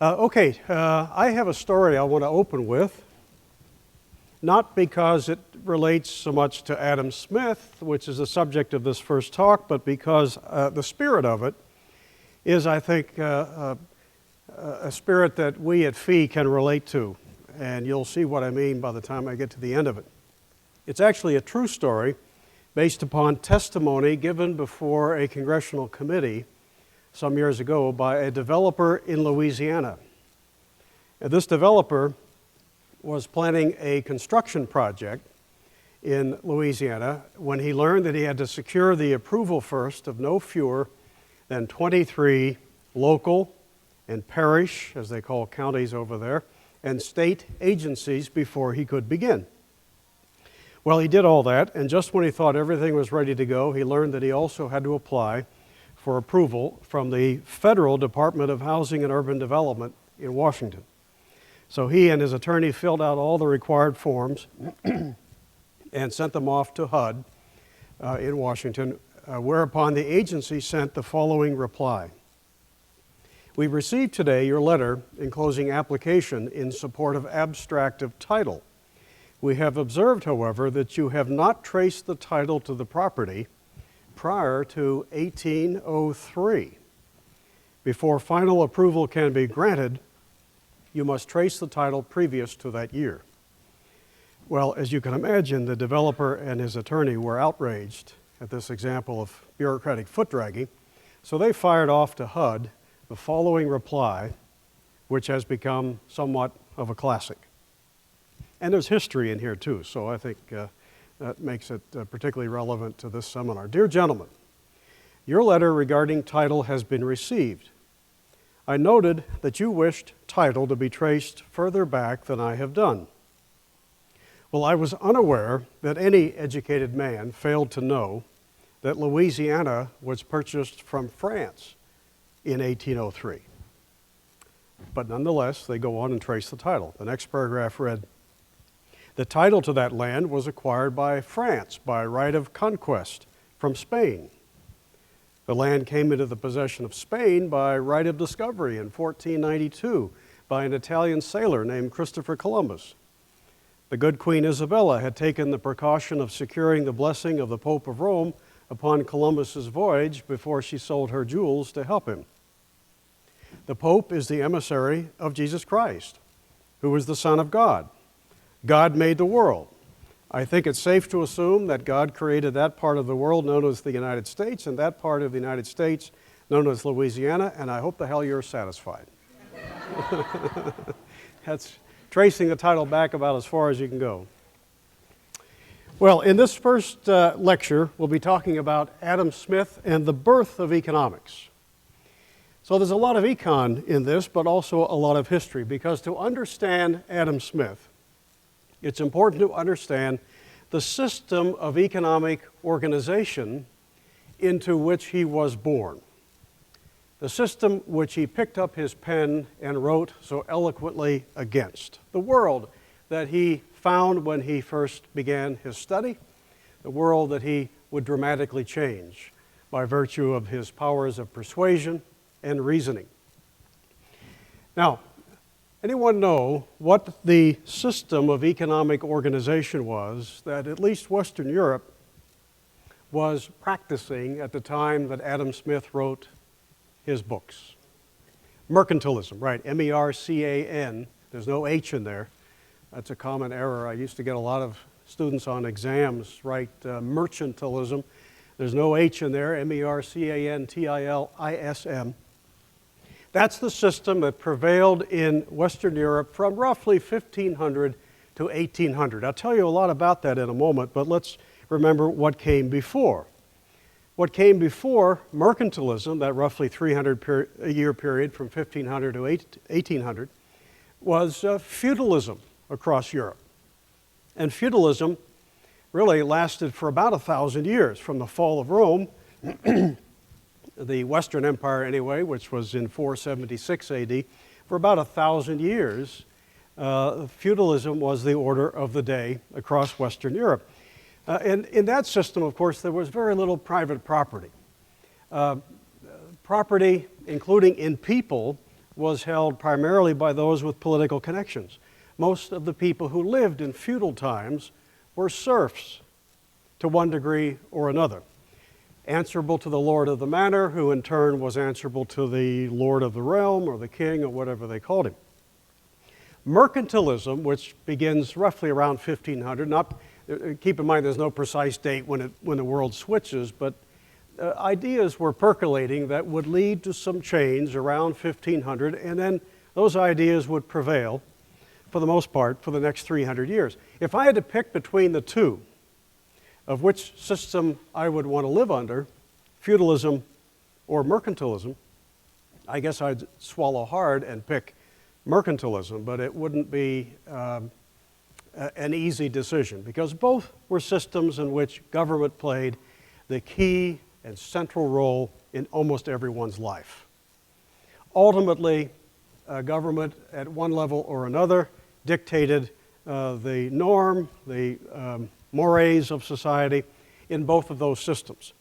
I have a story I want to open with, not because it relates so much to Adam Smith, which is the subject of this first talk, but because the spirit of it is, I think, a spirit that we at FEE can relate to, and you'll see what I mean by the time I get to the end of it. It's actually a true story based upon testimony given before a congressional committee some years ago by a developer in Louisiana. And this developer was planning a construction project in Louisiana when he learned that he had to secure the approval first of no fewer than 23 local and parish, as they call counties over there, and state agencies before he could begin. Well, he did all that, and just when he thought everything was ready to go, he learned that he also had to apply for approval from the Federal Department of Housing and Urban Development in Washington. So he and his attorney filled out all the required forms and sent them off to HUD in Washington, whereupon the agency sent the following reply. We received today your letter enclosing application in support of abstract of title. We have observed, however, that you have not traced the title to the property prior to 1803. Before final approval can be granted, you must trace the title previous to that year. Well, as you can imagine, the developer and his attorney were outraged at this example of bureaucratic foot-dragging, so they fired off to HUD the following reply, which has become somewhat of a classic. And there's history in here too, so I think that makes it particularly relevant to this seminar. Dear gentlemen, your letter regarding title has been received. I noted that you wished title to be traced further back than I have done. Well, I was unaware that any educated man failed to know that Louisiana was purchased from France in 1803. But nonetheless, they go on and trace the title. The next paragraph read, the title to that land was acquired by France by right of conquest from Spain. The land came into the possession of Spain by right of discovery in 1492 by an Italian sailor named Christopher Columbus. The good Queen Isabella had taken the precaution of securing the blessing of the Pope of Rome upon Columbus's voyage before she sold her jewels to help him. The Pope is the emissary of Jesus Christ, who is the Son of God. God made the world. I think it's safe to assume that God created that part of the world known as the United States and that part of the United States known as Louisiana, and I hope the hell you're satisfied. That's tracing the title back about as far as you can go. Well, in this first lecture, we'll be talking about Adam Smith and the birth of economics. So there's a lot of econ in this, but also a lot of history, because to understand Adam Smith, it's important to understand the system of economic organization into which he was born. The system which he picked up his pen and wrote so eloquently against. The world that he found when he first began his study. The world that he would dramatically change by virtue of his powers of persuasion and reasoning. Now, anyone know what the system of economic organization was that at least Western Europe was practicing at the time that Adam Smith wrote his books? Mercantilism, right, M-E-R-C-A-N. There's no H in there. That's a common error. I used to get a lot of students on exams write mercantilism. There's no H in there, M-E-R-C-A-N-T-I-L-I-S-M. That's the system that prevailed in Western Europe from roughly 1500 to 1800. I'll tell you a lot about that in a moment, but let's remember what came before. What came before mercantilism, that roughly 300-year period from 1500 to 1800, was feudalism across Europe. And feudalism really lasted for about 1,000 years, from the fall of Rome, the Western Empire anyway, which was in 476 AD, for about 1,000 years, feudalism was the order of the day across Western Europe. And in that system, of course, there was very little private property. Property, including in people, was held primarily by those with political connections. Most of the people who lived in feudal times were serfs to one degree or another, answerable to the lord of the manor, who in turn was answerable to the lord of the realm or the king or whatever they called him. Mercantilism, which begins roughly around 1500, keep in mind there's no precise date when the world switches, but ideas were percolating that would lead to some change around 1500, and then those ideas would prevail for the most part for the next 300 years. If I had to pick between the two of which system I would want to live under, feudalism or mercantilism, I guess I'd swallow hard and pick mercantilism, but it wouldn't be an easy decision because both were systems in which government played the key and central role in almost everyone's life. Ultimately, government at one level or another dictated the norm, the mores of society in both of those systems.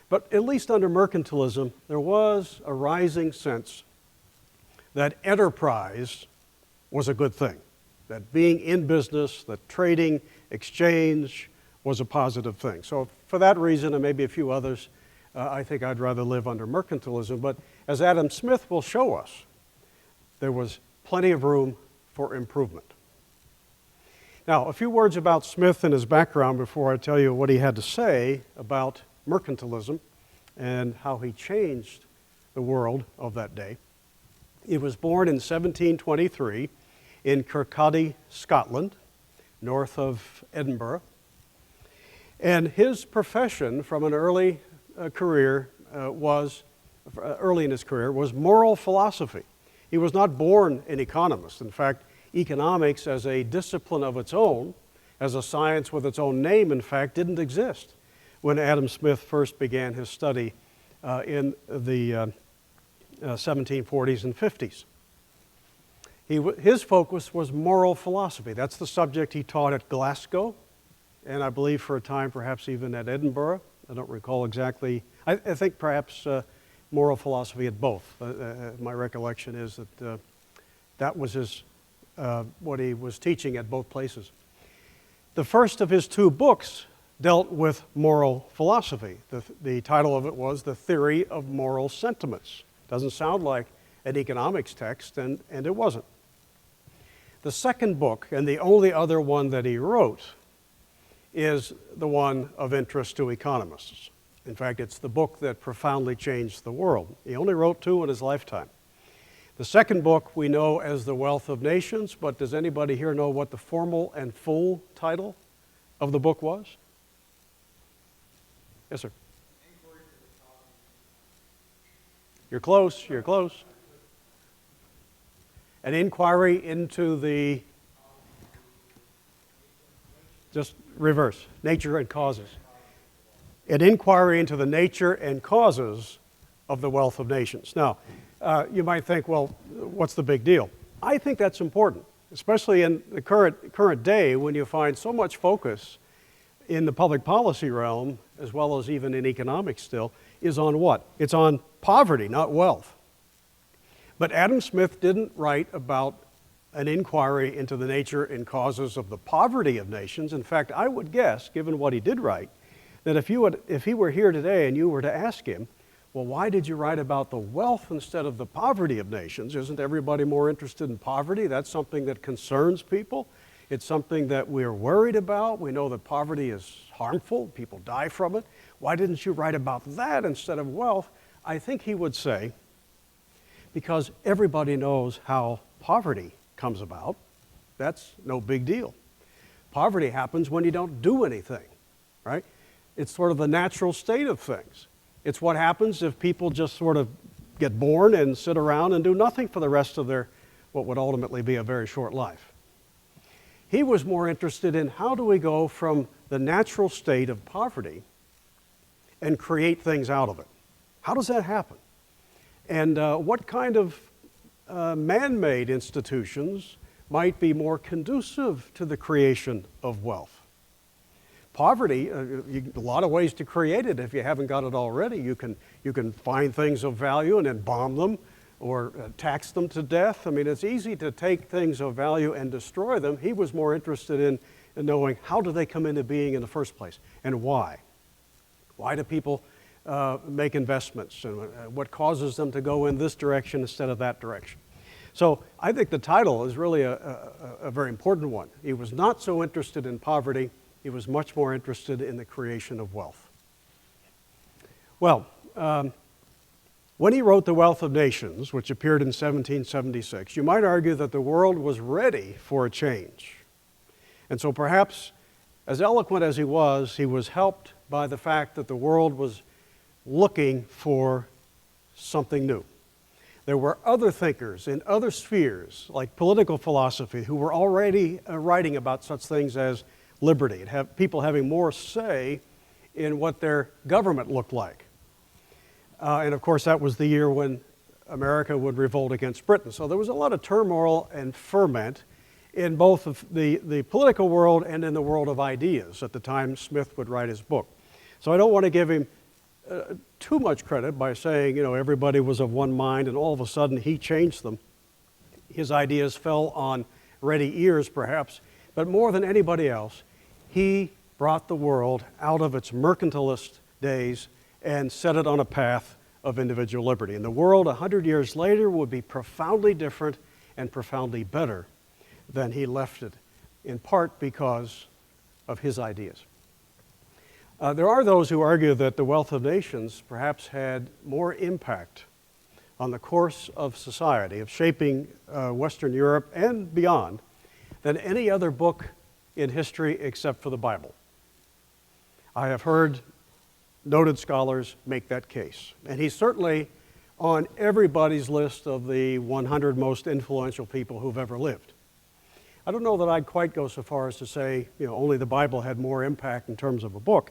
But at least under mercantilism, there was a rising sense that enterprise was a good thing, that being in business, that trading, exchange was a positive thing. So for that reason, and maybe a few others, I think I'd rather live under mercantilism. But as Adam Smith will show us, there was plenty of room for improvement. Now, a few words about Smith and his background before I tell you what he had to say about mercantilism and how he changed the world of that day. He was born in 1723 in Kirkcaldy, Scotland, north of Edinburgh. And his profession from an early in his career was moral philosophy. He was not born an economist. In fact, economics as a discipline of its own, as a science with its own name, in fact, didn't exist when Adam Smith first began his study in the 1740s and 50s. His focus was moral philosophy. That's the subject he taught at Glasgow, and I believe for a time perhaps even at Edinburgh. I don't recall exactly. I think perhaps moral philosophy at both. My recollection is that that was what he was teaching at both places. The first of his two books dealt with moral philosophy. The title of it was The Theory of Moral Sentiments. Doesn't sound like an economics text, and it wasn't. The second book, and the only other one that he wrote, is the one of interest to economists. In fact, it's the book that profoundly changed the world. He only wrote two in his lifetime. The second book we know as The Wealth of Nations, but does anybody here know what the formal and full title of the book was? Yes, sir. You're close, you're close. An inquiry into the, just reverse, nature and causes. An inquiry into the nature and causes of the wealth of nations. Now, you might think, well, what's the big deal? I think that's important, especially in the current day when you find so much focus in the public policy realm, as well as even in economics still, is on what? It's on poverty, not wealth. But Adam Smith didn't write about an inquiry into the nature and causes of the poverty of nations. In fact, I would guess, given what he did write, that if he were here today and you were to ask him, well, why did you write about the wealth instead of the poverty of nations? Isn't everybody more interested in poverty? That's something that concerns people. It's something that we're worried about. We know that poverty is harmful. People die from it. Why didn't you write about that instead of wealth? I think he would say, because everybody knows how poverty comes about. That's no big deal. Poverty happens when you don't do anything, right? It's sort of the natural state of things. It's what happens if people just sort of get born and sit around and do nothing for the rest of their, what would ultimately be a very short life. He was more interested in how do we go from the natural state of poverty and create things out of it. How does that happen? And what kind of man-made institutions might be more conducive to the creation of wealth? Poverty, a lot of ways to create it if you haven't got it already. You can find things of value and then bomb them or tax them to death. I mean, it's easy to take things of value and destroy them. He was more interested in knowing how do they come into being in the first place and why. Why do people make investments, and what causes them to go in this direction instead of that direction? So I think the title is really a very important one. He was not so interested in poverty. He was much more interested in the creation of wealth. Well, when he wrote The Wealth of Nations, which appeared in 1776, you might argue that the world was ready for a change. And so perhaps, as eloquent as he was helped by the fact that the world was looking for something new. There were other thinkers in other spheres, like political philosophy, who were already writing about such things as liberty, and have people having more say in what their government looked like. And of course, that was the year when America would revolt against Britain. So there was a lot of turmoil and ferment in both the political world and in the world of ideas at the time Smith would write his book. So I don't want to give him too much credit by saying, everybody was of one mind and all of a sudden he changed them. His ideas fell on ready ears, perhaps, but more than anybody else, he brought the world out of its mercantilist days and set it on a path of individual liberty. And the world 100 years later would be profoundly different and profoundly better than he left it, in part because of his ideas. There are those who argue that The Wealth of Nations perhaps had more impact on the course of society, of shaping Western Europe and beyond, than any other book in history except for the Bible. I have heard noted scholars make that case. And he's certainly on everybody's list of the 100 most influential people who've ever lived. I don't know that I'd quite go so far as to say, only the Bible had more impact in terms of a book,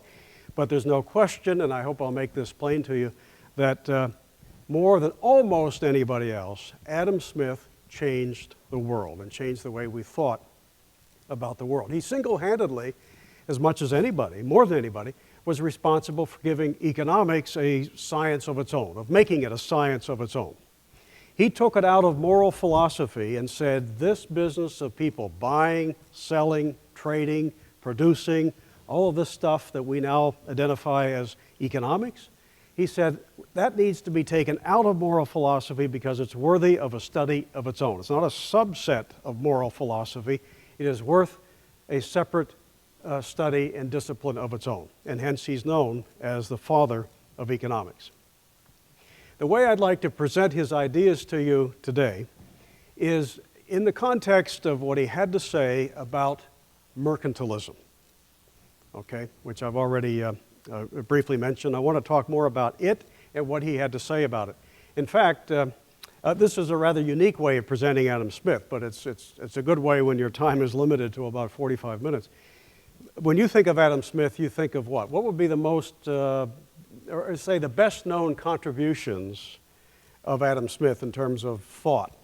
but there's no question, and I hope I'll make this plain to you, that more than almost anybody else, Adam Smith changed the world and changed the way we thought about the world. He single-handedly, as much as anybody, more than anybody, was responsible for giving economics a science of its own, of making it a science of its own. He took it out of moral philosophy and said, this business of people buying, selling, trading, producing, all of this stuff that we now identify as economics, he said that needs to be taken out of moral philosophy because it's worthy of a study of its own. It's not a subset of moral philosophy. It is worth a separate study and discipline of its own. And hence he's known as the father of economics. The way I'd like to present his ideas to you today is in the context of what he had to say about mercantilism, okay, which I've already briefly mentioned. I want to talk more about it and what he had to say about it. In fact, this is a rather unique way of presenting Adam Smith, but it's a good way when your time is limited to about 45 minutes. When you think of Adam Smith, you think of what? What would be the most, or say the best known contributions of Adam Smith in terms of thought?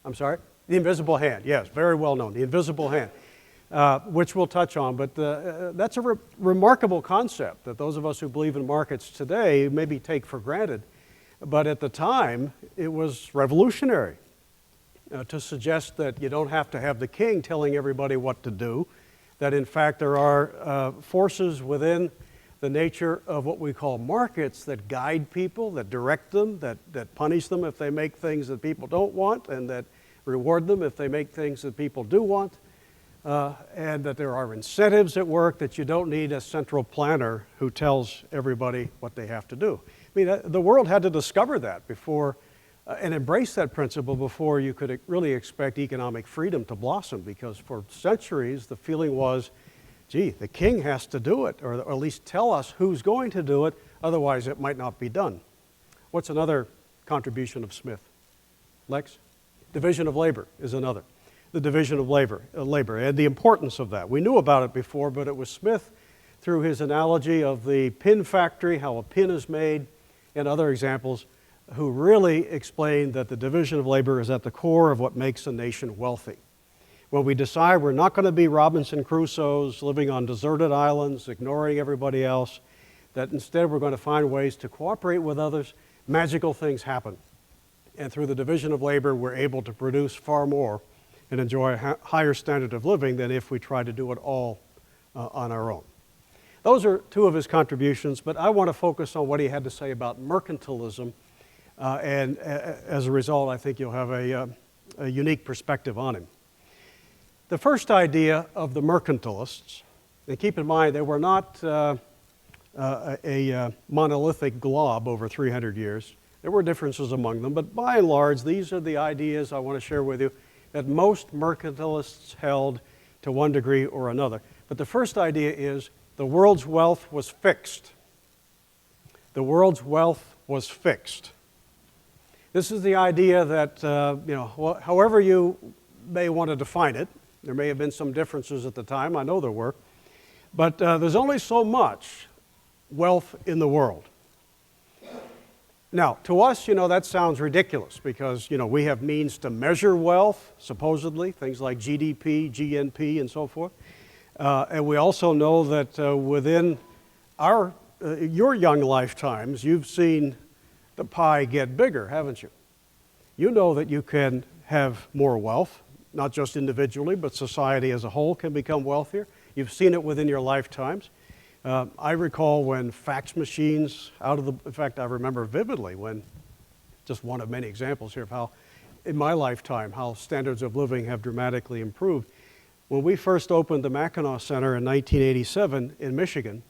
I'm sorry? The invisible hand, yes, very well known, the invisible hand, which we'll touch on. But that's a remarkable concept that those of us who believe in markets today maybe take for granted. But at the time, it was revolutionary. To suggest that you don't have to have the king telling everybody what to do, that in fact there are forces within the nature of what we call markets that guide people, that direct them, that punish them if they make things that people don't want, and that reward them if they make things that people do want, and that there are incentives at work, that you don't need a central planner who tells everybody what they have to do. I mean, the world had to discover that before and embrace that principle before you could really expect economic freedom to blossom, because for centuries the feeling was, gee, the king has to do it, or at least tell us who's going to do it, otherwise it might not be done. What's another contribution of Smith? Lex? Division of labor is another. The division of labor and the importance of that. We knew about it before, but it was Smith, through his analogy of the pin factory, how a pin is made, and other examples, who really explained that the division of labor is at the core of what makes a nation wealthy. When we decide we're not going to be Robinson Crusoes living on deserted islands, ignoring everybody else, that instead we're going to find ways to cooperate with others, magical things happen. And through the division of labor, we're able to produce far more and enjoy a higher standard of living than if we tried to do it all on our own. Those are two of his contributions, but I want to focus on what he had to say about mercantilism, and as a result, I think you'll have a unique perspective on him. The first idea of the mercantilists, and keep in mind they were not a monolithic glob over 300 years. There were differences among them, but by and large, these are the ideas I want to share with you that most mercantilists held to one degree or another. But the first idea is the world's wealth was fixed. The world's wealth was fixed. This is the idea that, however you may want to define it, there may have been some differences at the time, I know there were, but there's only so much wealth in the world. Now, to us, that sounds ridiculous because, we have means to measure wealth, supposedly, things like GDP, GNP, and so forth. And we also know that within your young lifetimes, you've seen the pie get bigger, haven't you? You know that you can have more wealth, not just individually, but society as a whole can become wealthier. You've seen it within your lifetimes. I recall when fax machines in fact, I remember vividly when, just one of many examples here of how, in my lifetime, how standards of living have dramatically improved. When we first opened the Mackinac Center in 1987 in Michigan,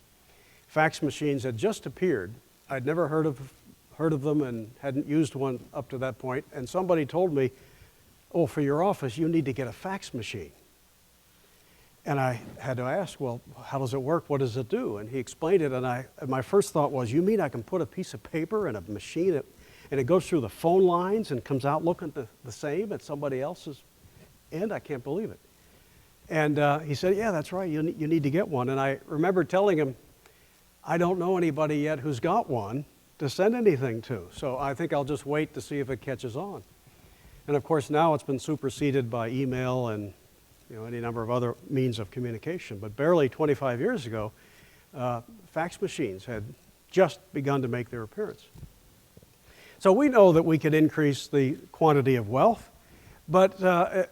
fax machines had just appeared. I'd never heard of them and hadn't used one up to that point, and somebody told me, "Oh, for your office, you need to get a fax machine." And I had to ask, well, how does it work? What does it do? And he explained it, and my first thought was, you mean I can put a piece of paper in a machine and it goes through the phone lines and comes out looking the same at somebody else's end? I can't believe it. And he said, yeah, that's right, you need to get one. And I remember telling him, I don't know anybody yet who's got one to send anything to, so I think I'll just wait to see if it catches on. And of course now it's been superseded by email and any number of other means of communication. But barely 25 years ago, fax machines had just begun to make their appearance. So we know that we could increase the quantity of wealth, but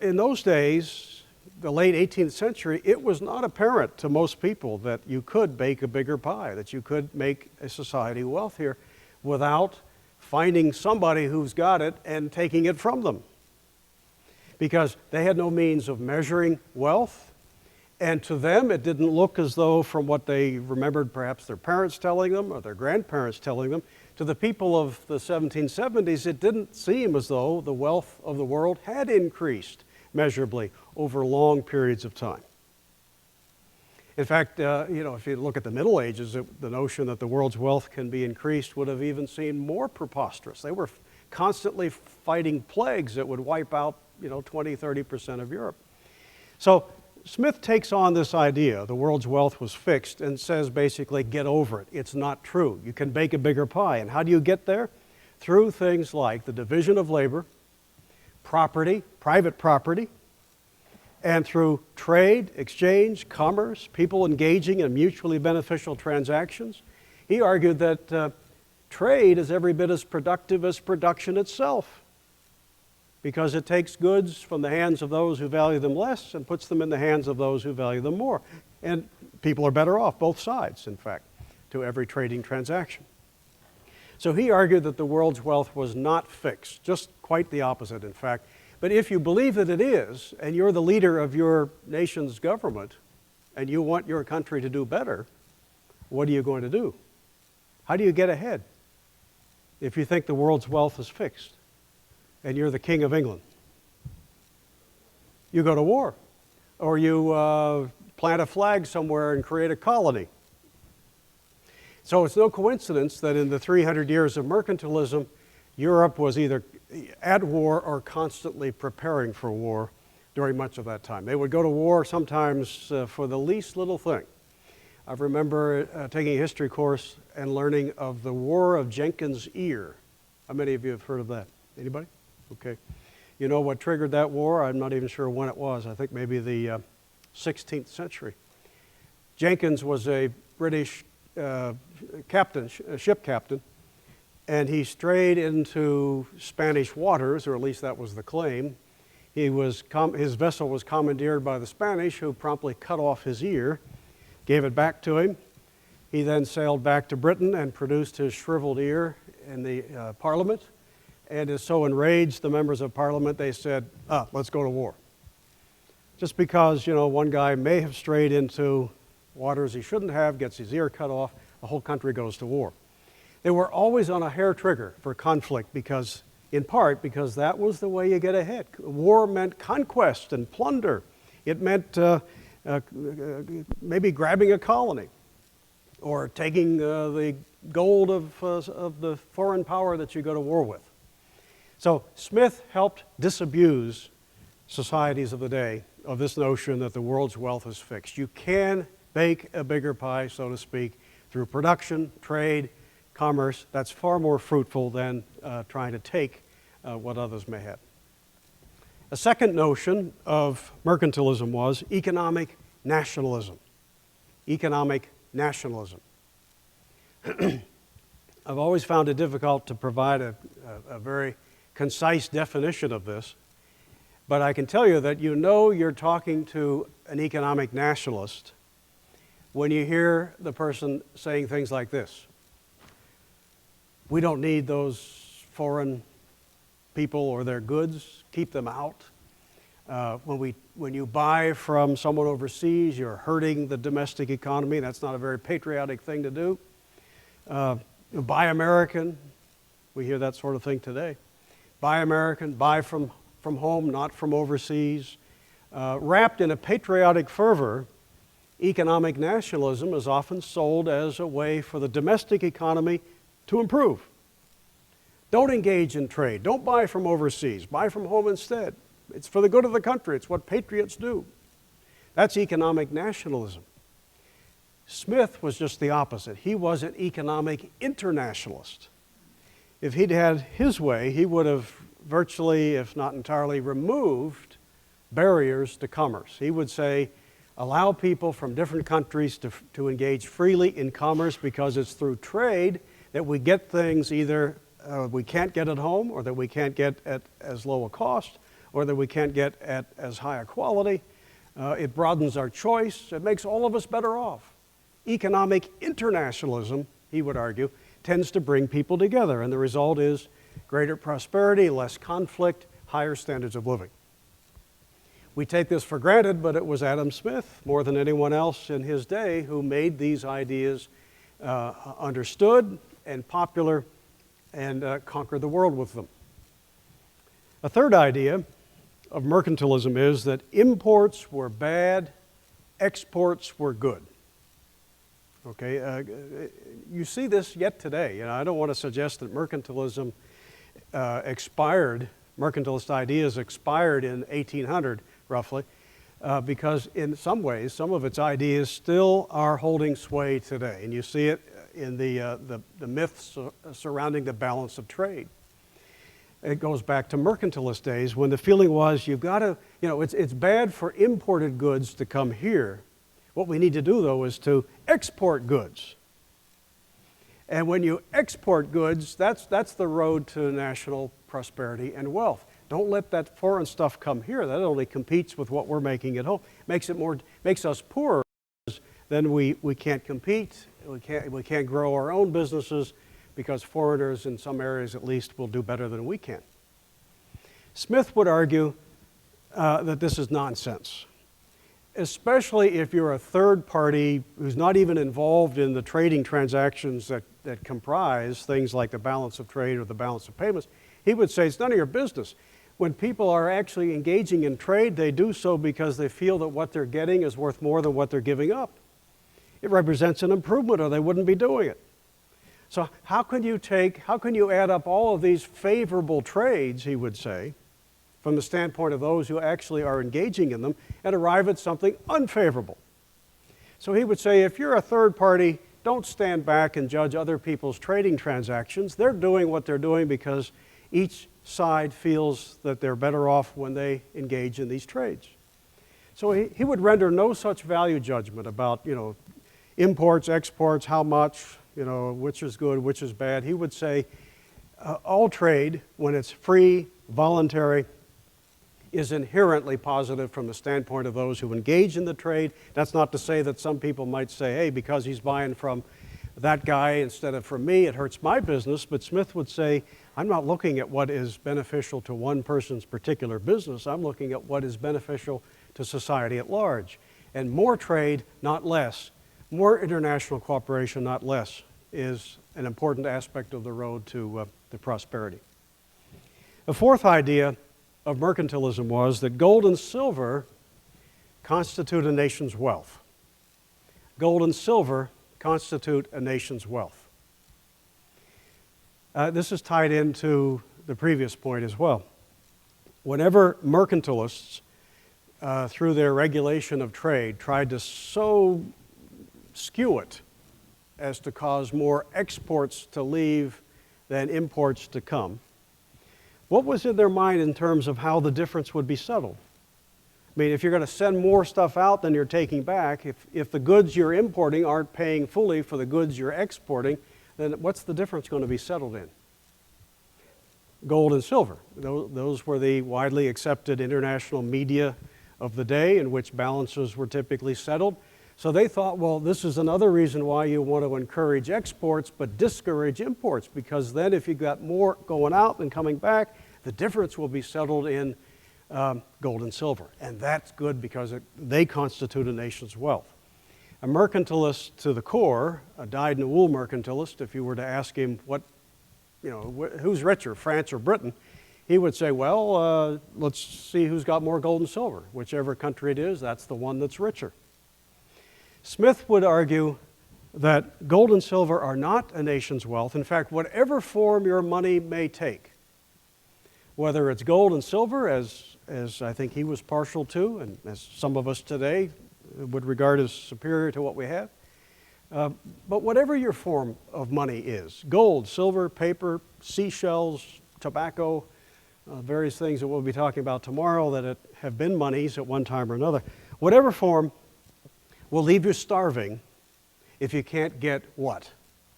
in those days, the late 18th century, it was not apparent to most people that you could bake a bigger pie, that you could make a society wealthier without finding somebody who's got it and taking it from them. Because they had no means of measuring wealth, and to them it didn't look as though, from what they remembered perhaps their parents telling them or their grandparents telling them, to the people of the 1770s it didn't seem as though the wealth of the world had increased measurably over long periods of time. In fact, if you look at the Middle Ages, the notion that the world's wealth can be increased would have even seemed more preposterous. They were constantly fighting plagues that would wipe out 20-30% of Europe. So Smith takes on this idea, the world's wealth was fixed, and says basically, get over it. It's not true. You can bake a bigger pie. And how do you get there? Through things like the division of labor, property, private property, and through trade, exchange, commerce, people engaging in mutually beneficial transactions. He argued that trade is every bit as productive as production itself, because it takes goods from the hands of those who value them less and puts them in the hands of those who value them more. And people are better off, both sides, in fact, to every trading transaction. So he argued that the world's wealth was not fixed, just quite the opposite, in fact. But if you believe that it is, and you're the leader of your nation's government, and you want your country to do better, what are you going to do? How do you get ahead if you think the world's wealth is fixed and you're the King of England? You go to war, or you plant a flag somewhere and create a colony. So it's no coincidence that in the 300 years of mercantilism, Europe was either at war or constantly preparing for war during much of that time. They would go to war sometimes for the least little thing. I remember taking a history course and learning of the War of Jenkins' Ear. How many of you have heard of that? Anybody? Okay. You know what triggered that war? I'm not even sure when it was. I think maybe the 16th century. Jenkins was a British ship captain, and he strayed into Spanish waters, or at least that was the claim. His vessel was commandeered by the Spanish, who promptly cut off his ear, gave it back to him. He then sailed back to Britain and produced his shriveled ear in the Parliament, and is so enraged the members of Parliament, they said, let's go to war. Just because, one guy may have strayed into waters he shouldn't have, gets his ear cut off, the whole country goes to war. They were always on a hair trigger for conflict in part because that was the way you get ahead. War meant conquest and plunder. It meant maybe grabbing a colony or taking the gold of the foreign power that you go to war with. So Smith helped disabuse societies of the day of this notion that the world's wealth is fixed. You can bake a bigger pie, so to speak, through production, trade, commerce. That's far more fruitful than trying to take what others may have. A second notion of mercantilism was economic nationalism. Economic nationalism. I've always found it difficult to provide a very concise definition of this, but I can tell you that you're talking to an economic nationalist when you hear the person saying things like this. We don't need those foreign people or their goods, keep them out. When you buy from someone overseas, you're hurting the domestic economy. That's not a very patriotic thing to do. Buy American, we hear that sort of thing today. Buy American, buy from home, not from overseas. Wrapped in a patriotic fervor, economic nationalism is often sold as a way for the domestic economy to improve. Don't engage in trade. Don't buy from overseas. Buy from home instead. It's for the good of the country. It's what patriots do. That's economic nationalism. Smith was just the opposite. He was an economic internationalist. If he'd had his way, he would have virtually, if not entirely, removed barriers to commerce. He would say, allow people from different countries to engage freely in commerce because it's through trade that we get things either we can't get at home, or that we can't get at as low a cost, or that we can't get at as high a quality. It broadens our choice. It makes all of us better off. Economic internationalism, he would argue, tends to bring people together, and the result is greater prosperity, less conflict, higher standards of living. We take this for granted, but it was Adam Smith, more than anyone else in his day, who made these ideas understood and popular and conquered the world with them. A third idea of mercantilism is that imports were bad, exports were good. Okay, you see this yet today. I don't want to suggest that mercantilism mercantilist ideas expired in 1800, roughly, because in some ways, some of its ideas still are holding sway today. And you see it in the myths surrounding the balance of trade. It goes back to mercantilist days when the feeling was you've got to, it's bad for imported goods to come here. What we need to do, though, is to export goods. And when you export goods, that's the road to national prosperity and wealth. Don't let that foreign stuff come here. That only competes with what we're making at home. Makes us poorer. Then we can't compete. We can't grow our own businesses because foreigners, in some areas at least, will do better than we can. Smith would argue that this is nonsense, especially if you're a third party who's not even involved in the trading transactions that comprise things like the balance of trade or the balance of payments. He would say it's none of your business. When people are actually engaging in trade, they do so because they feel that what they're getting is worth more than what they're giving up. It represents an improvement, or they wouldn't be doing it. So how can you add up all of these favorable trades, he would say, from the standpoint of those who actually are engaging in them, and arrive at something unfavorable? So he would say, if you're a third party, don't stand back and judge other people's trading transactions. They're doing what they're doing because each side feels that they're better off when they engage in these trades. So he would render no such value judgment about, imports, exports, how much, which is good, which is bad. He would say, all trade, when it's free, voluntary, is inherently positive from the standpoint of those who engage in the trade. That's not to say that some people might say, hey, because he's buying from that guy instead of from me, it hurts my business. But Smith would say, I'm not looking at what is beneficial to one person's particular business. I'm looking at what is beneficial to society at large. And more trade, not less. More international cooperation, not less, is an important aspect of the road to prosperity. The fourth idea of mercantilism was that gold and silver constitute a nation's wealth. Gold and silver constitute a nation's wealth. This is tied into the previous point as well. Whenever mercantilists, through their regulation of trade, tried to so skew it as to cause more exports to leave than imports to come, what was in their mind in terms of how the difference would be settled? I mean, if you're going to send more stuff out than you're taking back, if the goods you're importing aren't paying fully for the goods you're exporting, then what's the difference going to be settled in? Gold and silver. Those were the widely accepted international media of the day in which balances were typically settled. So they thought, well, this is another reason why you want to encourage exports but discourage imports, because then if you've got more going out than coming back, the difference will be settled in gold and silver. And that's good because they constitute a nation's wealth. A mercantilist to the core, a dyed-in-the-wool mercantilist, if you were to ask him who's richer, France or Britain, he would say, well, let's see who's got more gold and silver. Whichever country it is, that's the one that's richer. Smith would argue that gold and silver are not a nation's wealth. In fact, whatever form your money may take, whether it's gold and silver, as I think he was partial to, and as some of us today would regard as superior to what we have, but whatever your form of money is, gold, silver, paper, seashells, tobacco, various things that we'll be talking about tomorrow that have been monies at one time or another, whatever form will leave you starving if you can't get what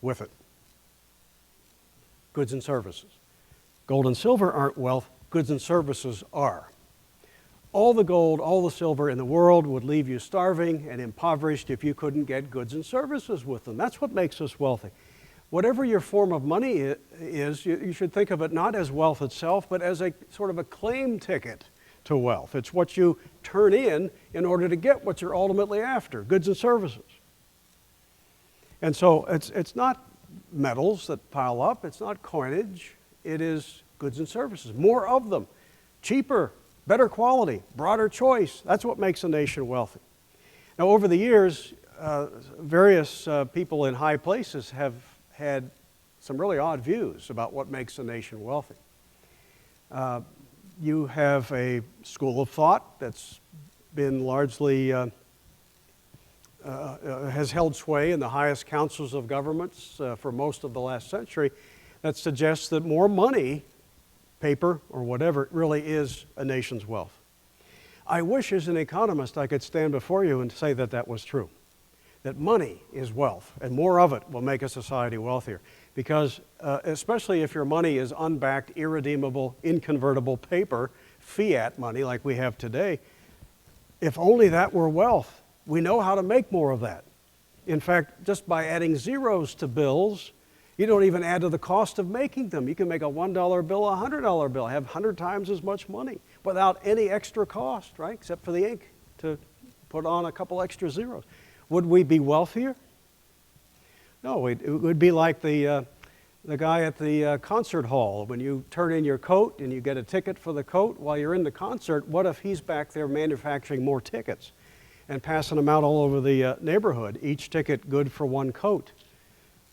with it? Goods and services. Gold and silver aren't wealth, goods and services are. All the gold, all the silver in the world would leave you starving and impoverished if you couldn't get goods and services with them. That's what makes us wealthy. Whatever your form of money is, you should think of it not as wealth itself, but as a sort of a claim ticket to wealth. It's what you turn in order to get what you're ultimately after, goods and services. And so it's not metals that pile up, it's not coinage, it is goods and services, more of them, cheaper, better quality, broader choice. That's what makes a nation wealthy. Now, over the years, various people in high places have had some really odd views about what makes a nation wealthy. You have a school of thought that's been largely, has held sway in the highest councils of governments for most of the last century that suggests that more money, paper or whatever, really is a nation's wealth. I wish as an economist I could stand before you and say that that was true, that money is wealth and more of it will make a society wealthier. Because especially if your money is unbacked, irredeemable, inconvertible paper, fiat money like we have today, if only that were wealth. We know how to make more of that. In fact, just by adding zeros to bills, you don't even add to the cost of making them. You can make a $1 bill a $100 bill, have 100 times as much money without any extra cost, right? Except for the ink to put on a couple extra zeros. Would we be wealthier? No, it would be like the guy at the concert hall. When you turn in your coat and you get a ticket for the coat while you're in the concert, what if he's back there manufacturing more tickets and passing them out all over the neighborhood, each ticket good for one coat?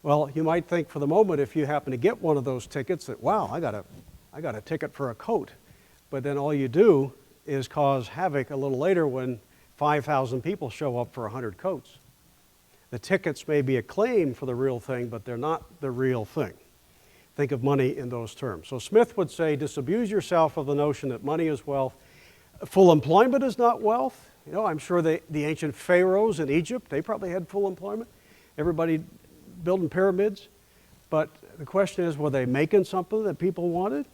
Well, you might think for the moment, if you happen to get one of those tickets, that, wow, I got a ticket for a coat. But then all you do is cause havoc a little later when 5,000 people show up for 100 coats. The tickets may be a claim for the real thing, but they're not the real thing. Think of money in those terms. So Smith would say, disabuse yourself of the notion that money is wealth. Full employment is not wealth. You know, I'm sure the ancient pharaohs in Egypt, they probably had full employment. Everybody building pyramids. But the question is, were they making something that people wanted?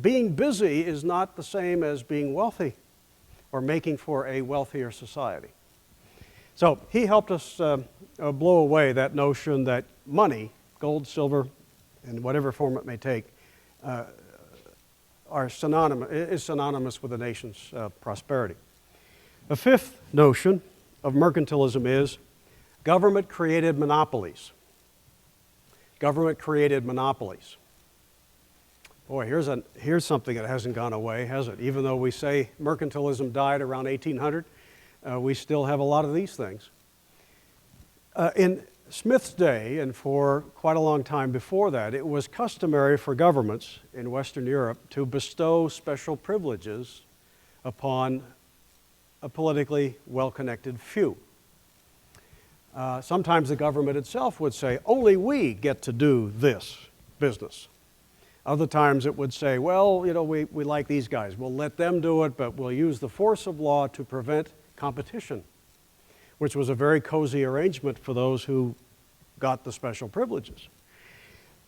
Being busy is not the same as being wealthy or making for a wealthier society. So he helped us blow away that notion that money, gold, silver, in whatever form it may take, is synonymous with a nation's prosperity. The fifth notion of mercantilism is government-created monopolies. Government-created monopolies. Boy, here's something that hasn't gone away, has it? Even though we say mercantilism died around 1800, we still have a lot of these things. In Smith's day, and for quite a long time before that, it was customary for governments in Western Europe to bestow special privileges upon a politically well-connected few. Sometimes the government itself would say, only we get to do this business. Other times it would say, well, you know, we like these guys. We'll let them do it, but we'll use the force of law to prevent competition, which was a very cozy arrangement for those who got the special privileges.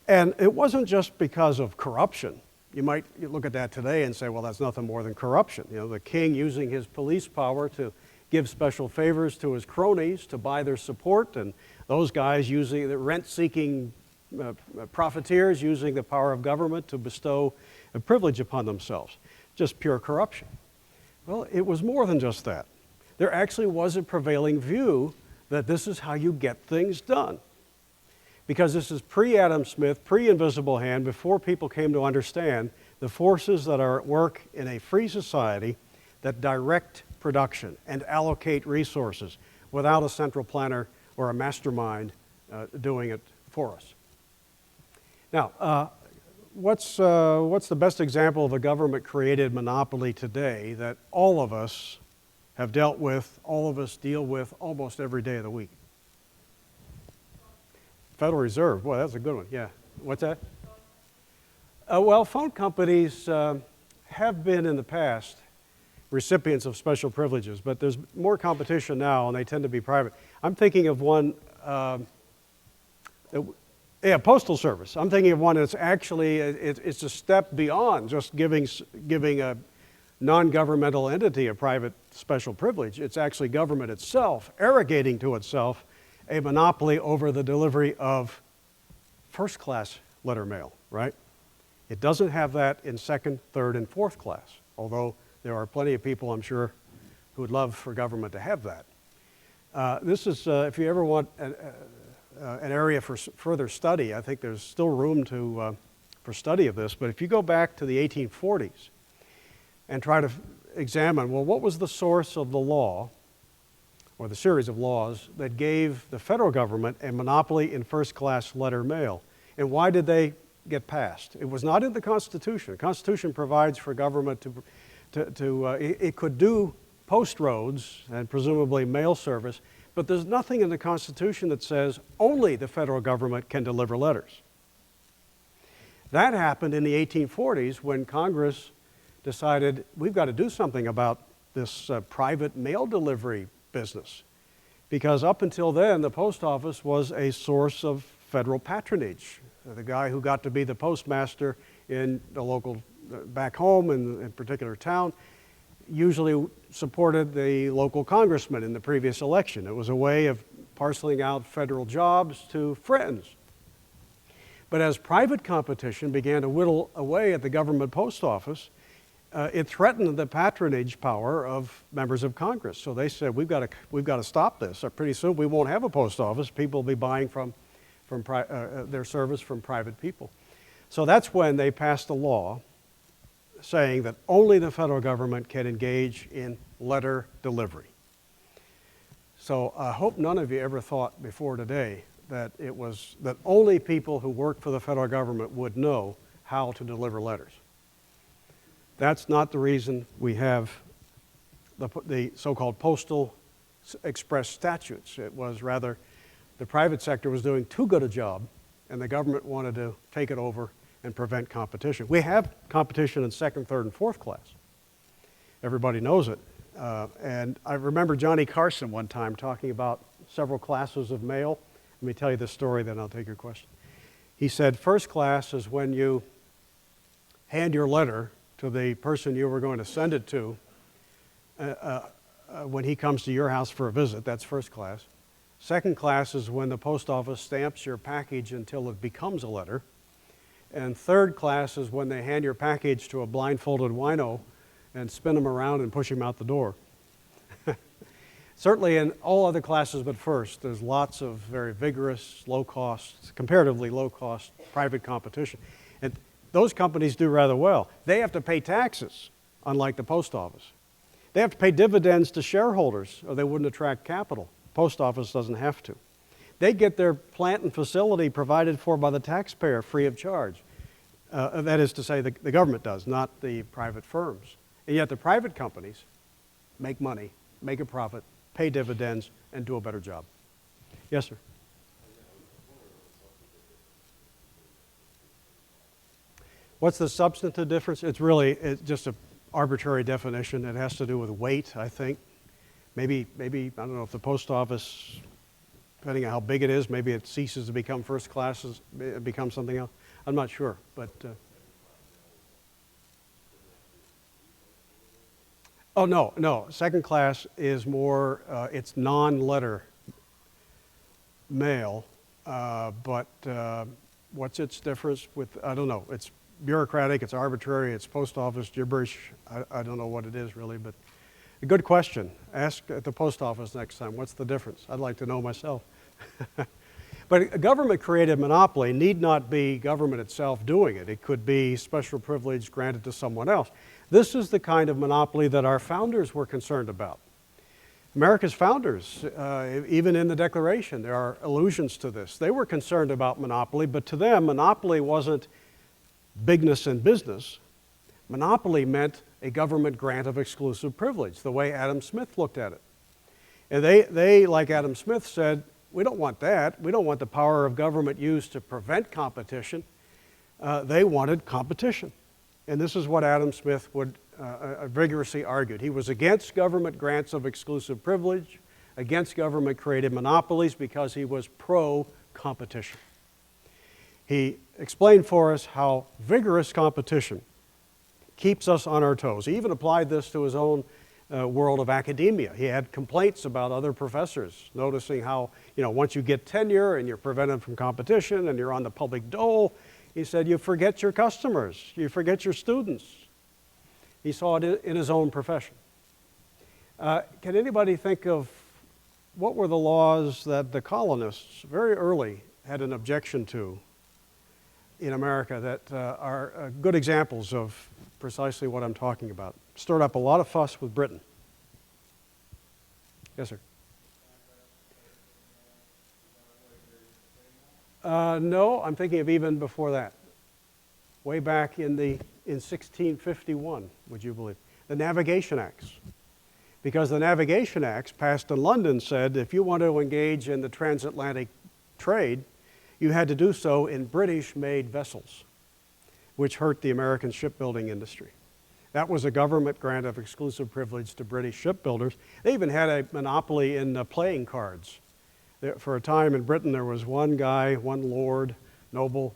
And it wasn't just because of corruption. You might look at that today and say, well, that's nothing more than corruption. You know, the king using his police power to give special favors to his cronies to buy their support, and those guys using the rent-seeking profiteers using the power of government to bestow a privilege upon themselves. Just pure corruption. Well, it was more than just that. There actually was a prevailing view that this is how you get things done. Because this is pre-Adam Smith, pre-Invisible Hand, before people came to understand the forces that are at work in a free society that direct production and allocate resources without a central planner or a mastermind doing it for us. Now, what's the best example of a government-created monopoly today that all of us have dealt with, all of us deal with almost every day of the week? Federal Reserve. Boy, that's a good one. Yeah. What's that? Well, phone companies have been in the past recipients of special privileges, but there's more competition now, and they tend to be private. I'm thinking of one. Postal Service. I'm thinking of one that's actually, it's a step beyond just giving a non-governmental entity a private special privilege. It's actually government itself arrogating to itself a monopoly over the delivery of first-class letter mail, right? It doesn't have that in second, third, and fourth class, although there are plenty of people, I'm sure, who would love for government to have that. This is, if you ever want an area for further study, I think there's still room for study of this, but if you go back to the 1840s and try to examine, well, what was the source of the law, or the series of laws, that gave the federal government a monopoly in first-class letter mail, and why did they get passed? It was not in the Constitution. The Constitution provides for government it could do post roads and presumably mail service, but there's nothing in the Constitution that says only the federal government can deliver letters. That happened in the 1840s when Congress decided we've got to do something about this private mail delivery business, because up until then the post office was a source of federal patronage. The guy who got to be the postmaster in the local, back home in a particular town, usually supported the local congressman in the previous election. It was a way of parceling out federal jobs to friends. But as private competition began to whittle away at the government post office, it threatened the patronage power of members of Congress. So they said, we've got to stop this. Or pretty soon we won't have a post office. People will be buying their service from private people. So that's when they passed a law saying that only the federal government can engage in letter delivery. So I hope none of you ever thought before today that that only people who work for the federal government would know how to deliver letters. That's not the reason we have the so-called postal express statutes. It was rather the private sector was doing too good a job, and the government wanted to take it over and prevent competition. We have competition in second, third, and fourth class. Everybody knows it. And I remember Johnny Carson one time talking about several classes of mail. Let me tell you this story, then I'll take your question. He said, first class is when you hand your letter to the person you were going to send it to when he comes to your house for a visit. That's first class. Second class is when the post office stamps your package until it becomes a letter. And third class is when they hand your package to a blindfolded wino and spin him around and push him out the door. Certainly in all other classes but first, there's lots of very vigorous, low-cost, comparatively low-cost private competition. And those companies do rather well. They have to pay taxes, unlike the post office. They have to pay dividends to shareholders, or they wouldn't attract capital. Post office doesn't have to. They get their plant and facility provided for by the taxpayer free of charge. That is to say, the government does, not the private firms. And yet the private companies make money, make a profit, pay dividends, and do a better job. Yes, sir? What's the substantive difference? It's just an arbitrary definition. It has to do with weight, I think. Maybe, I don't know if the post office, depending on how big it is, maybe it ceases to become first class, it becomes something else. I'm not sure, but... Oh, no. Second class is more, it's non-letter mail, but what's its difference with, I don't know. It's bureaucratic, it's arbitrary, it's post office gibberish. I don't know what it is really, but a good question. Ask at the post office next time, what's the difference? I'd like to know myself. But a government-created monopoly need not be government itself doing it. It could be special privilege granted to someone else. This is the kind of monopoly that our founders were concerned about. America's founders, even in the Declaration, there are allusions to this. They were concerned about monopoly, but to them, monopoly wasn't bigness in business. Monopoly meant a government grant of exclusive privilege, the way Adam Smith looked at it. And they, like Adam Smith, said, we don't want that. We don't want the power of government used to prevent competition. They wanted competition. And this is what Adam Smith would vigorously argued. He was against government grants of exclusive privilege, against government-created monopolies because he was pro-competition. He explained for us how vigorous competition keeps us on our toes. He even applied this to his own world of academia. He had complaints about other professors, noticing how, once you get tenure and you're prevented from competition and you're on the public dole, he said, you forget your customers, you forget your students. He saw it in his own profession. Can anybody think of what were the laws that the colonists very early had an objection to in America that are good examples of precisely what I'm talking about? Stirred up a lot of fuss with Britain. Yes, sir. No, I'm thinking of even before that. Way back in 1651, would you believe? The Navigation Acts. Because the Navigation Acts passed in London said if you wanted to engage in the transatlantic trade, you had to do so in British-made vessels, which hurt the American shipbuilding industry. That was a government grant of exclusive privilege to British shipbuilders. They even had a monopoly in playing cards. For a time in Britain, there was one guy, one lord, noble,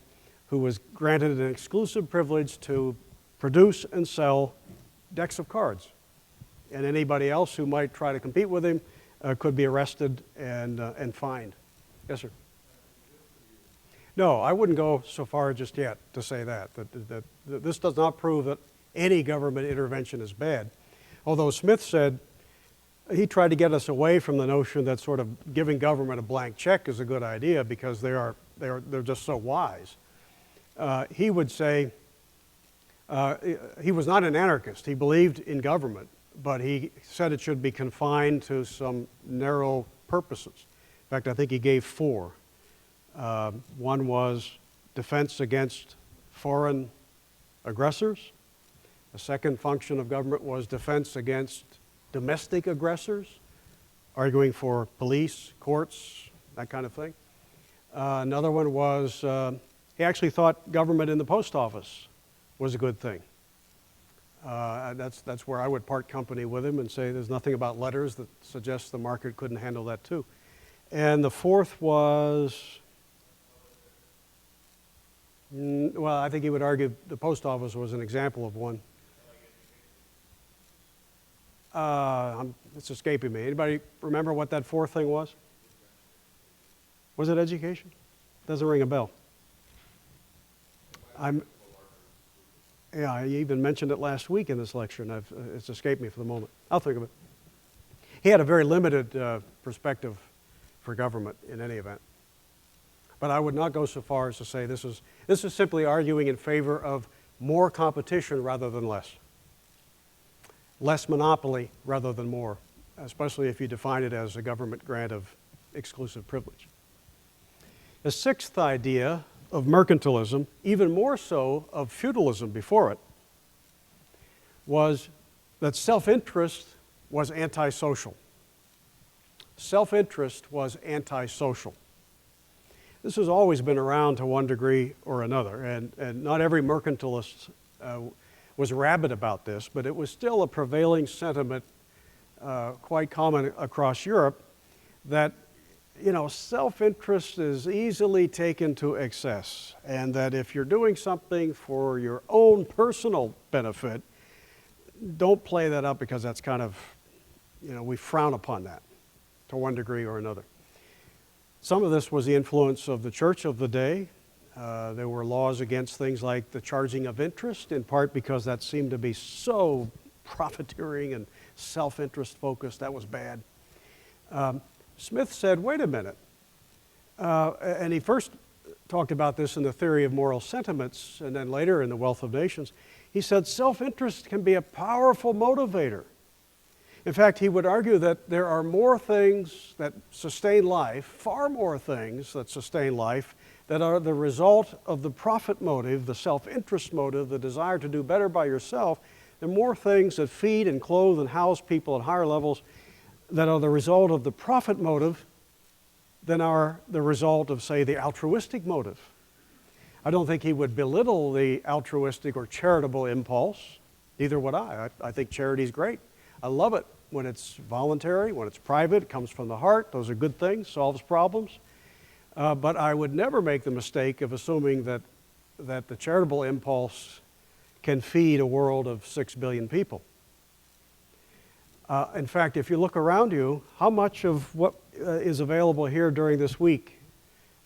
who was granted an exclusive privilege to produce and sell decks of cards. And anybody else who might try to compete with him could be arrested and fined. Yes, sir? No, I wouldn't go so far just yet to say that this does not prove that any government intervention is bad. Although Smith said, he tried to get us away from the notion that sort of giving government a blank check is a good idea because they're just so wise. He would say, he was not an anarchist. He believed in government, but he said it should be confined to some narrow purposes. In fact, I think he gave four. One was defense against foreign aggressors. The second function of government was defense against domestic aggressors, arguing for police, courts, that kind of thing. Another one was, he actually thought government in the post office was a good thing. That's where I would part company with him and say there's nothing about letters that suggests the market couldn't handle that too. And the fourth was, well, I think he would argue the post office was an example of one. It's escaping me. Anybody remember what that fourth thing was? Was it education? Doesn't ring a bell. Yeah, I even mentioned it last week in this lecture, and it's escaped me for the moment. I'll think of it. He had a very limited perspective for government in any event. But I would not go so far as to say this is simply arguing in favor of more competition rather than less. Less monopoly rather than more, especially if you define it as a government grant of exclusive privilege. The sixth idea of mercantilism, even more so of feudalism before it, was that self-interest was antisocial. Self-interest was antisocial. This has always been around to one degree or another, and not every mercantilist was rabid about this, but it was still a prevailing sentiment, quite common across Europe, that self-interest is easily taken to excess, and that if you're doing something for your own personal benefit, don't play that up because that's kind of, we frown upon that to one degree or another. Some of this was the influence of the church of the day. There were laws against things like the charging of interest, in part because that seemed to be so profiteering and self-interest focused. That was bad. Smith said, wait a minute. And he first talked about this in the theory of moral sentiments, and then later in the Wealth of Nations. He said self-interest can be a powerful motivator. In fact, he would argue that there are more things that sustain life, far more things that sustain life, that are the result of the profit motive, the self-interest motive, the desire to do better by yourself. There are more things that feed and clothe and house people at higher levels that are the result of the profit motive than are the result of, say, the altruistic motive. I don't think he would belittle the altruistic or charitable impulse. Neither would I. I think charity is great. I love it when it's voluntary, when it's private, it comes from the heart. Those are good things, solves problems. But I would never make the mistake of assuming that the charitable impulse can feed a world of 6 billion people. In fact, if you look around you, how much of what is available here during this week,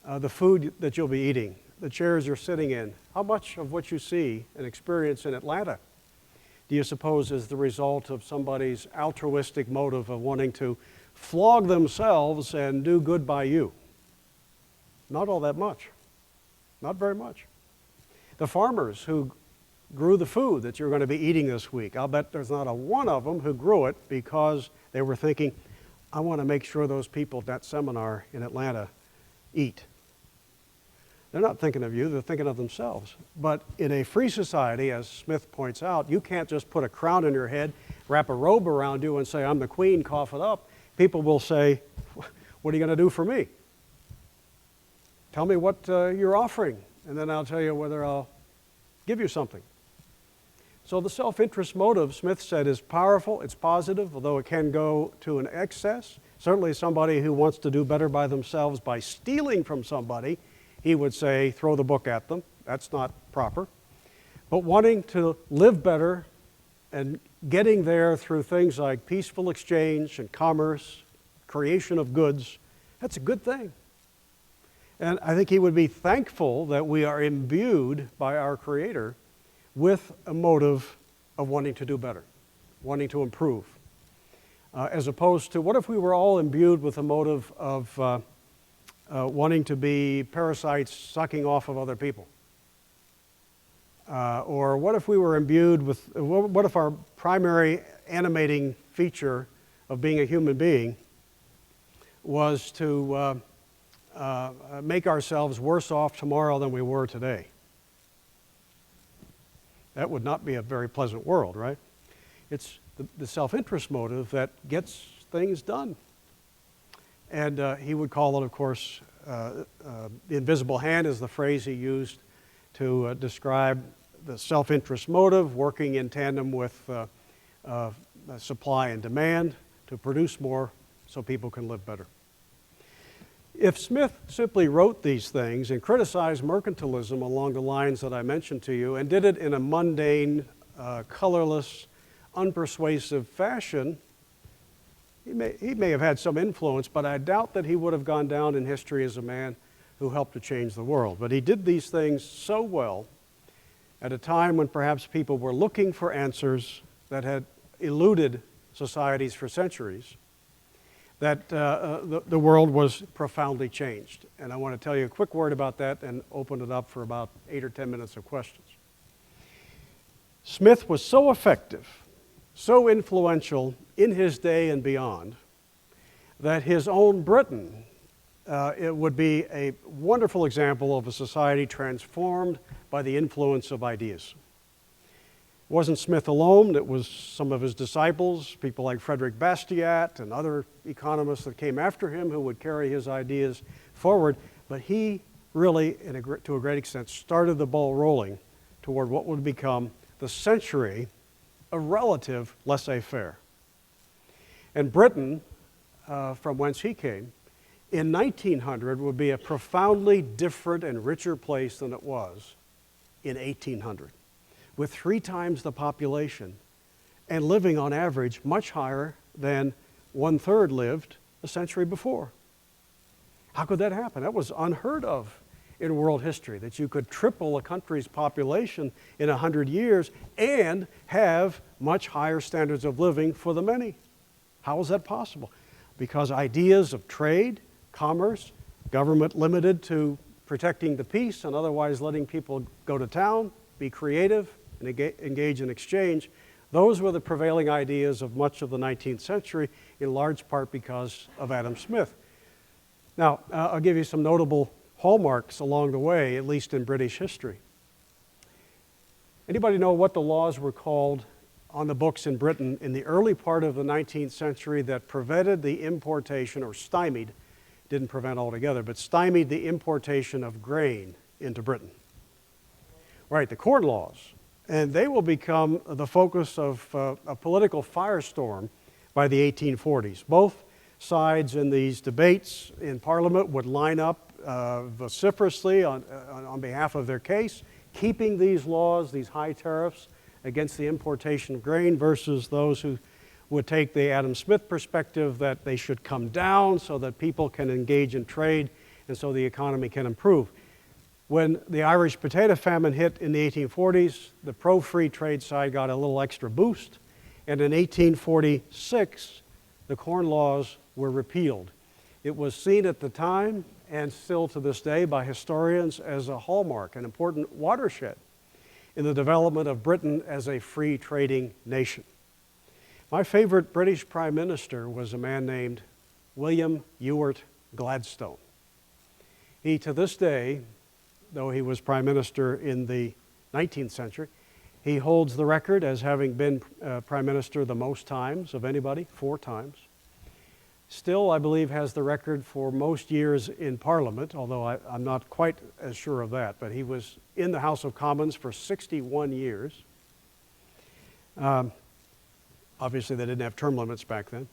the food that you'll be eating, the chairs you're sitting in, how much of what you see and experience in Atlanta do you suppose is the result of somebody's altruistic motive of wanting to flog themselves and do good by you? Not all that much. Not very much. The farmers who grew the food that you're going to be eating this week, I'll bet there's not a one of them who grew it because they were thinking, I want to make sure those people at that seminar in Atlanta eat. They're not thinking of you, they're thinking of themselves. But in a free society, as Smith points out, you can't just put a crown on your head, wrap a robe around you and say, I'm the queen, cough it up. People will say, what are you going to do for me? Tell me what you're offering, and then I'll tell you whether I'll give you something. So the self-interest motive, Smith said, is powerful, it's positive, although it can go to an excess. Certainly somebody who wants to do better by themselves by stealing from somebody, he would say, throw the book at them. That's not proper. But wanting to live better and getting there through things like peaceful exchange and commerce, creation of goods, that's a good thing. And I think he would be thankful that we are imbued by our Creator with a motive of wanting to do better, wanting to improve. As opposed to, what if we were all imbued with a motive of wanting to be parasites sucking off of other people? Or what if we were imbued with, what if our primary animating feature of being a human being was to make ourselves worse off tomorrow than we were today? That would not be a very pleasant world, right? It's the self-interest motive that gets things done. And he would call it, of course, the invisible hand is the phrase he used to describe the self-interest motive working in tandem with supply and demand to produce more so people can live better. If Smith simply wrote these things and criticized mercantilism along the lines that I mentioned to you and did it in a mundane, colorless, unpersuasive fashion, he may have had some influence, but I doubt that he would have gone down in history as a man who helped to change the world. But he did these things so well at a time when perhaps people were looking for answers that had eluded societies for centuries, that the world was profoundly changed. And I want to tell you a quick word about that and open it up for about 8 or 10 minutes of questions. Smith was so effective, so influential in his day and beyond, that his own Britain, it would be a wonderful example of a society transformed by the influence of ideas. It wasn't Smith alone, it was some of his disciples, people like Frederick Bastiat and other economists that came after him who would carry his ideas forward, but he really, to a great extent, started the ball rolling toward what would become the century of relative laissez-faire. And Britain, from whence he came, in 1900 would be a profoundly different and richer place than it was in 1800. With 3 times the population and living on average much higher than 1/3 lived a century before. How could that happen? That was unheard of in world history, that you could triple a country's population in 100 years and have much higher standards of living for the many. How is that possible? Because ideas of trade, commerce, government limited to protecting the peace and otherwise letting people go to town, be creative, and engage in exchange, those were the prevailing ideas of much of the 19th century, in large part because of Adam Smith. Now, I'll give you some notable hallmarks along the way, at least in British history. Anybody know what the laws were called on the books in Britain in the early part of the 19th century that prevented the importation, or stymied, didn't prevent altogether, but stymied the importation of grain into Britain? Right, the corn laws. And they will become the focus of a political firestorm by the 1840s. Both sides in these debates in Parliament would line up vociferously on behalf of their case, keeping these laws, these high tariffs, against the importation of grain, versus those who would take the Adam Smith perspective that they should come down so that people can engage in trade and so the economy can improve. When the Irish potato famine hit in the 1840s, the pro-free trade side got a little extra boost, and in 1846, the corn laws were repealed. It was seen at the time, and still to this day by historians, as a hallmark, an important watershed in the development of Britain as a free trading nation. My favorite British Prime Minister was a man named William Ewart Gladstone. He, to this day, though he was Prime Minister in the 19th century, he holds the record as having been Prime Minister the most times of anybody, 4 times. Still, I believe, has the record for most years in Parliament, although I'm not quite as sure of that, but he was in the House of Commons for 61 years. Obviously, they didn't have term limits back then.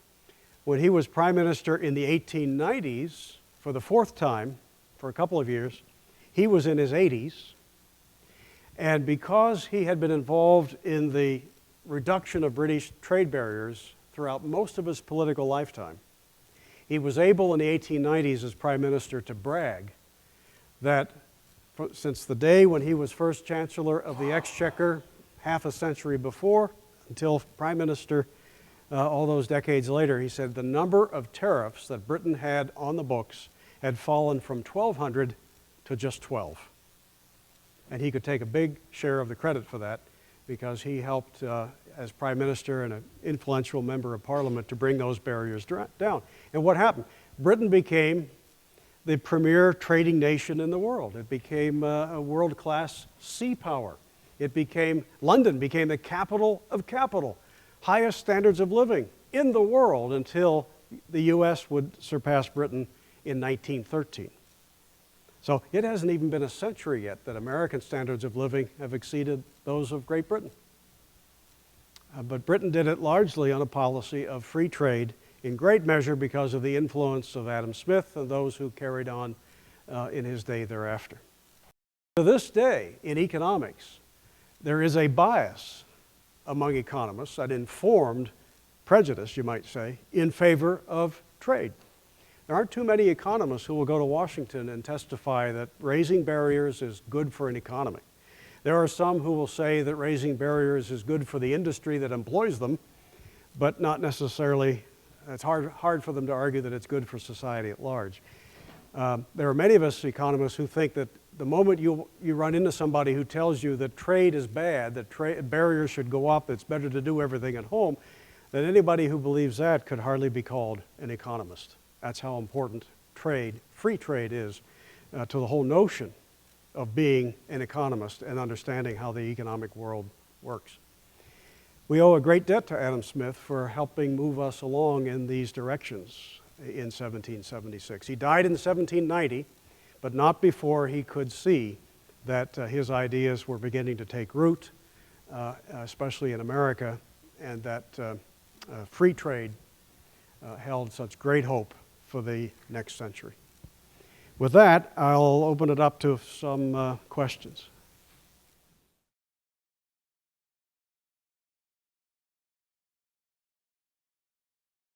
When he was Prime Minister in the 1890s, for the 4th time, for a couple of years, he was in his 80s, and because he had been involved in the reduction of British trade barriers throughout most of his political lifetime, he was able in the 1890s as Prime Minister to brag that since the day when he was first Chancellor of the Exchequer half a century before until Prime Minister all those decades later, he said the number of tariffs that Britain had on the books had fallen from 1,200 to just 12. And he could take a big share of the credit for that because he helped as Prime Minister and an influential member of Parliament to bring those barriers down. And what happened? Britain became the premier trading nation in the world. It became a world-class sea power. London became the capital of capital, highest standards of living in the world until the U.S. would surpass Britain in 1913. So it hasn't even been a century yet that American standards of living have exceeded those of Great Britain. But Britain did it largely on a policy of free trade in great measure because of the influence of Adam Smith and those who carried on in his day thereafter. To this day, in economics, there is a bias among economists, an informed prejudice, you might say, in favor of trade. There aren't too many economists who will go to Washington and testify that raising barriers is good for an economy. There are some who will say that raising barriers is good for the industry that employs them, but not necessarily, it's hard for them to argue that it's good for society at large. There are many of us economists who think that the moment you run into somebody who tells you that trade is bad, that barriers should go up, it's better to do everything at home, that anybody who believes that could hardly be called an economist. That's how important trade, free trade is to the whole notion of being an economist and understanding how the economic world works. We owe a great debt to Adam Smith for helping move us along in these directions in 1776. He died in 1790, but not before he could see that his ideas were beginning to take root, especially in America, and that free trade held such great hope for the next century. With that, I'll open it up to some questions.